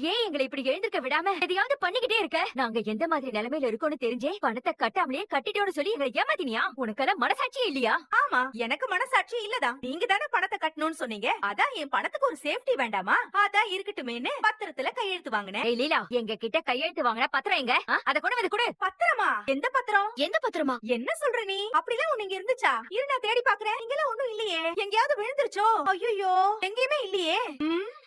ஏன் எங்களை இப்படி எழுந்திருக்க விடாம எதையாவது பண்ணிக்கிட்டே இருக்க? நாங்க எந்த மாதிரி நிலைமையில இருக்கோம்னு தெரிஞ்சே பணத்தை கட்டாமலே கட்டிட்டோம்னு சொல்லி எங்களை ஏமாத்தினியா? உனக்கெல்லாம் மனசாட்சியே இல்லையா? ஆமா, எனக்கு மனசாட்சி இல்லதான். நீங்க தானே பணத்தை கட்டணும்னு சொன்னீங்க. அதான் என் பணத்துக்கு ஒரு சேஃப்டி வேண்டாமா? அதான் இருக்கட்டுமேன்னு பத்திரத்துல கையெழுத்து வாங்கினேன். ஏய் லீலா, எங்க கிட்ட கையெழுத்து வாங்கின பத்திரம் எங்க? அத கொண்டு வந்து கொடு. பத்திரமா? எந்த பத்திரம்? எந்த பத்திரமா? என்ன சொல்ற நீ? அப்படிலாம் ஒண்ணு இங்க இருந்துச்சா? இரு, நான் தேடி பாக்குறேன். இங்கெல்லாம் ஒண்ணும் இல்லையே. எங்கேயாவது விழுந்துருச்சோ? ஐயோ, எங்கேயுமே இல்லையே.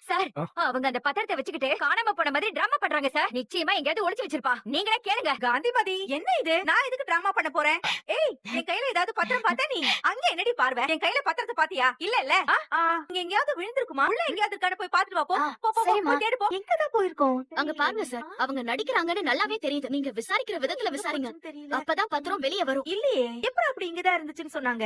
சார், அவங்க அந்த பத்திரத்தை வச்சுக்கிட்டு காணாம போன மாதிரி டிராமா பண்றாங்க சார். நிச்சயமா எங்கயாவது ஒளிச்சு வச்சிருப்பா. நீங்களே கேளுங்க. காந்திமதி, என்ன இது? நான் எதுக்கு டிராமா பண்ண போறேன்? ஏய், என் கையில ஏதாவது பத்திரம் பார்த்தா நீ? அங்க என்னடி பார்வை? என் கையில பத்திரத்தை பாத்தியா? இல்ல இங்க எங்கேயாவது விழுந்திருக்குமா? உள்ள எங்கேயாவது இருக்கானு போய் பாத்துட்டு வா. போ, தேடு போ. எங்கதான் போயிருக்கோம்? அங்க பாருங்க சார், அவங்க நடிக்கிறாங்கன்னு நல்லாவே தெரியுது. நீங்க விசாரிக்கிற விதத்துல விசாரிங்க, அப்பதான் பத்திரம் வெளியே வரும். இல்லையே, எப்படி அப்படி இங்கதான் இருந்துச்சுன்னு சொன்னாங்க?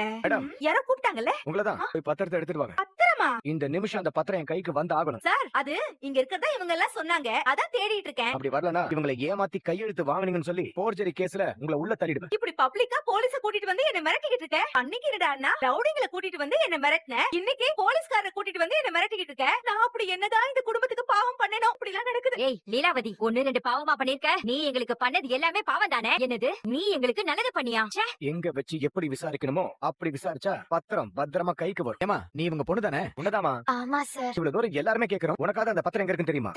யாரோ கூப்பிட்டாங்கல்ல? உங்களதான் போய் பத்திரத்தை எடுத்துட்டு வாங்க. பத்திரமா? இந்த நிமிஷம் அந்த பத்திரம் என் கைக்கு வந்து ஆகணும் சார். அது இங்க இருக்கறதா இவங்க எல்லாம் சொன்னாங்க. அதான் தேடிட்டு இருக்கேன். அப்படி வரலனா இவங்களை ஏமாத்தி கையெழுத்து வாங்குனீங்கன்னு சொல்லி போர்ஜரி கேஸ்ல உங்களை உள்ள தள்ளிடுவேன். இப்படி பப்ளிக்கா போலீஸ கூட்டிட்டு வந்து என்ன மிரட்டிக்கிட்டு இருக்க. அன்னைக்கு என்னடான்னா ரவுடிங்களை கூட்டிட்டு வந்து என்ன மிரட்டின. இன்னைக்கு போலீஸ்காரரை கூட்டிட்டு வந்து என்ன மிரட்டிக்கிட்டு இருக்க. நான் அப்படி என்னதான் இந்த குடும்பத்துக்கு பாவம் பண்ணணும்? அப்படி எல்லாம் நடக்குது. ஏய் லீலாவதி, 1-2 பாவமா பண்ணிருக்க. நீ எங்களுக்கு பண்ணது எல்லாமே பாவம் தானே? என்னது, நீ எங்களுக்கு நல்லது பண்ணியா? எங்க வச்சு எப்படி விசாரிக்கணுமோ அப்படி விசாரிச்சா பத்திரம் பத்திரமா கைக்கு வரும். ஏமா, நீ இவங்க பொண்ணு தானே? உன்னதாமா? ஆமா சார். இவ்வளவு தூரம் எல்லாருமே கேக்குறோம். உனக்காக அந்த பத்திரம் எங்க இருக்குன்னு தெரியுமா?